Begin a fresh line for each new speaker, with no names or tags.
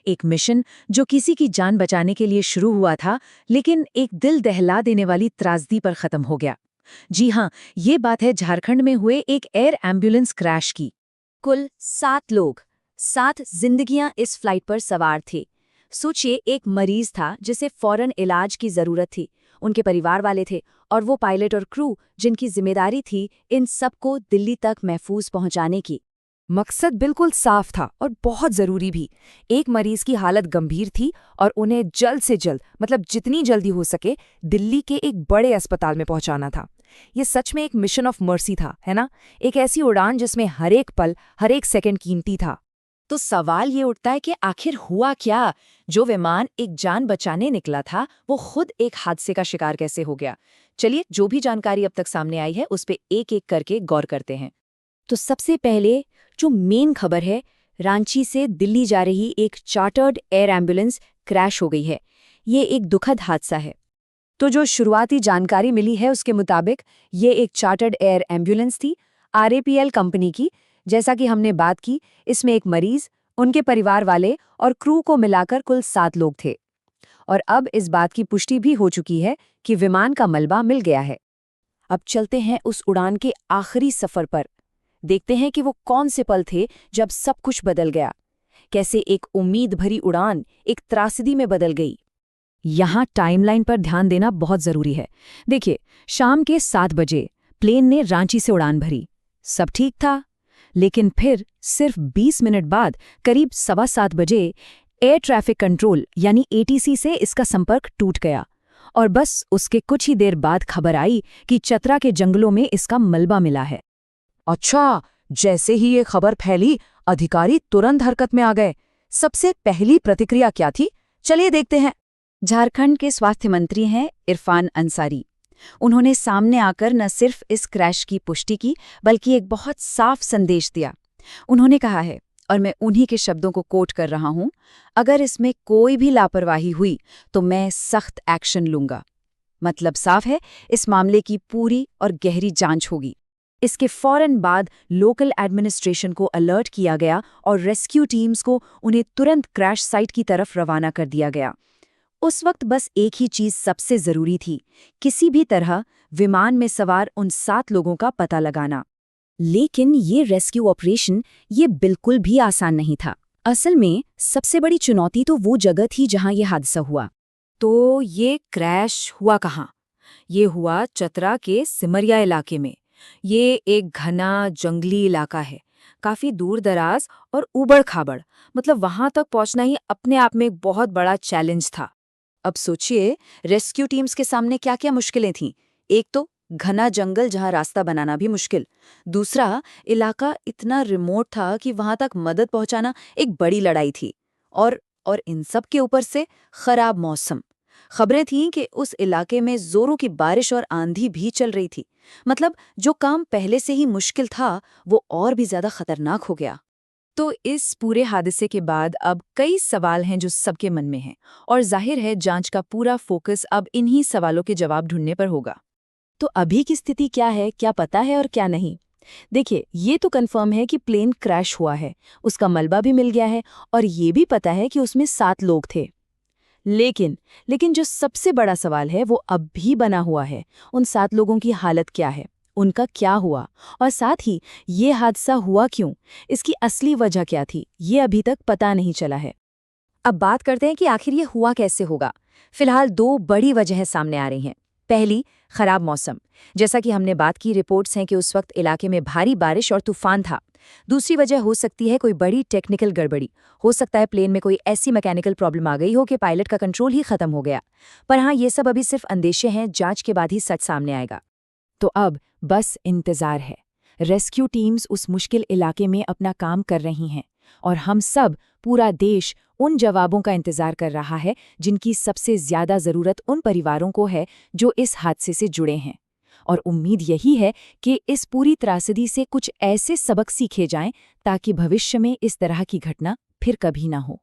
एक मिशन जो किसी की जान बचाने के लिए शुरू हुआ था, लेकिन एक दिल दहला देने वाली त्रासदी पर खत्म हो गया। जी हाँ, ये बात है झारखंड में हुए एक एयर एम्बुलेंस क्रैश की।
कुल 7 लोग, 7 जिंदगियां इस फ्लाइट पर सवार थे। सोचिए, एक मरीज था जिसे फौरन इलाज की जरूरत थी, उनके परिवार वाले थे, और वो पायलट और क्रू जिनकी जिम्मेदारी थी इन सबको दिल्ली तक महफूज पहुंचाने की।
मकसद बिल्कुल साफ था और बहुत जरूरी भी। एक मरीज की हालत गंभीर थी और उन्हें जल्द से जल्द, मतलब जितनी जल्दी हो सके, दिल्ली के एक बड़े अस्पताल में पहुंचाना था। ये सच में एक मिशन ऑफ मर्सी था, है ना? एक ऐसी उड़ान जिसमें हर एक पल, हर एक सेकंड कीमती था।
तो सवाल ये उठता है कि आखिर हुआ क्या? जो विमान एक जान बचाने निकला था, वो खुद एक हादसे का शिकार कैसे हो गया? चलिए, जो भी जानकारी अब तक सामने आई है उस पे एक-एक करके गौर करते हैं।
तो सबसे पहले जो मेन खबर है, रांची से दिल्ली जा रही एक चार्टर्ड एयर एम्बुलेंस क्रैश हो गई है। ये एक दुखद हादसा है।
तो जो शुरुआती जानकारी मिली है उसके मुताबिक ये एक चार्टर्ड एयर एम्बुलेंस थी, आरएपीएल कंपनी की। जैसा कि हमने बात की, इसमें एक मरीज, उनके परिवार वाले और क्रू को मिलाकर कुल 7 लोग थे। और अब इस बात की पुष्टि भी हो चुकी है कि विमान का मलबा मिल गया है।
अब चलते हैं उस उड़ान के आखिरी सफर पर। देखते हैं कि वो कौन से पल थे जब सब कुछ बदल गया। कैसे एक उम्मीद भरी उड़ान एक त्रासदी में बदल गई।
यहाँ टाइमलाइन पर ध्यान देना बहुत जरूरी है। देखिए, शाम के 7 बजे प्लेन ने रांची से उड़ान भरी। सब ठीक था, लेकिन फिर सिर्फ 20 मिनट बाद करीब 7:15 बजे एयर ट्रैफिक कंट्रोल यानी एटीसी से इसका संपर्क टूट गया। और बस उसके कुछ ही देर बाद खबर आई कि चतरा के जंगलों में इसका मलबा मिला है।
अच्छा, जैसे ही ये खबर फैली, अधिकारी तुरंत हरकत में आ गए। सबसे पहली प्रतिक्रिया क्या थी? चलिए देखते हैं।
झारखंड के स्वास्थ्य मंत्री हैं इरफान अंसारी। उन्होंने सामने आकर न सिर्फ इस क्रैश की पुष्टि की, बल्कि एक बहुत साफ संदेश दिया। उन्होंने कहा है, और मैं उन्हीं के शब्दों को कोट कर रहा हूं, अगर इसमें कोई भी लापरवाही हुई तो मैं सख्त एक्शन लूंगा। मतलब साफ है, इस मामले की पूरी और गहरी जांच होगी। इसके फौरन बाद लोकल एडमिनिस्ट्रेशन को अलर्ट किया गया और रेस्क्यू टीम्स को उन्हें तुरंत क्रैश साइट की तरफ रवाना कर दिया गया। उस वक्त बस एक ही चीज सबसे जरूरी थी, किसी भी तरह विमान में सवार उन 7 लोगों का पता लगाना। लेकिन ये रेस्क्यू ऑपरेशन ये बिल्कुल भी आसान नहीं था। असल में सबसे बड़ी चुनौती तो वो जगह थी जहां ये हादसा हुआ।
तो ये क्रैश हुआ कहाँ? ये हुआ चतरा के सिमरिया इलाके में। ये एक घना जंगली इलाका है, काफी दूर दराज और ऊबड़ खाबड़। मतलब वहां तक पहुंचना ही अपने आप में एक बहुत बड़ा चैलेंज था। अब सोचिए, रेस्क्यू टीम्स के सामने क्या क्या मुश्किलें थीं। एक तो घना जंगल जहां रास्ता बनाना भी मुश्किल। दूसरा, इलाका इतना रिमोट था कि वहां तक मदद पहुंचाना एक बड़ी लड़ाई थी। और इन सब के ऊपर से खराब मौसम। खबरें थीं कि उस इलाके में जोरों की बारिश और आंधी भी चल रही थी। मतलब जो काम पहले से ही मुश्किल था, वो और भी ज्यादा खतरनाक हो गया। तो इस पूरे हादसे के बाद अब कई सवाल हैं जो सबके मन में हैं, और जाहिर है जांच का पूरा फोकस अब इन्हीं सवालों के जवाब ढूंढने पर होगा।
तो अभी की स्थिति क्या है, क्या पता है और क्या नहीं? देखिए, ये तो कंफर्म है कि प्लेन क्रैश हुआ है, उसका मलबा भी मिल गया है, और ये भी पता है कि उसमें 7 लोग थे। लेकिन जो सबसे बड़ा सवाल है वो अब भी बना हुआ है। उन 7 लोगों की हालत क्या है, उनका क्या हुआ, और साथ ही ये हादसा हुआ क्यों, इसकी असली वजह क्या थी, ये अभी तक पता नहीं चला है। अब बात करते हैं कि आखिर ये हुआ कैसे होगा। फिलहाल 2 बड़ी वजहें सामने आ रही हैं। पहली, खराब मौसम। जैसा कि हमने बात की, रिपोर्ट्स हैं कि उस वक्त इलाके में भारी बारिश और तूफान था। दूसरी वजह हो सकती है कोई बड़ी टेक्निकल गड़बड़ी। हो सकता है प्लेन में कोई ऐसी मैकेनिकल प्रॉब्लम आ गई हो कि पायलट का कंट्रोल ही खत्म हो गया। पर हाँ, ये सब अभी सिर्फ अंदेशे हैं, जांच के बाद ही सच सामने आएगा।
तो अब बस इंतजार है। रेस्क्यू टीम्स उस मुश्किल इलाके में अपना काम कर रही हैं, और हम सब, पूरा देश, उन जवाबों का इंतजार कर रहा है जिनकी सबसे ज्यादा जरूरत उन परिवारों को है जो इस हादसे से जुड़े हैं। और उम्मीद यही है कि इस पूरी त्रासदी से कुछ ऐसे सबक सीखे जाएं ताकि भविष्य में इस तरह की घटना फिर कभी ना हो।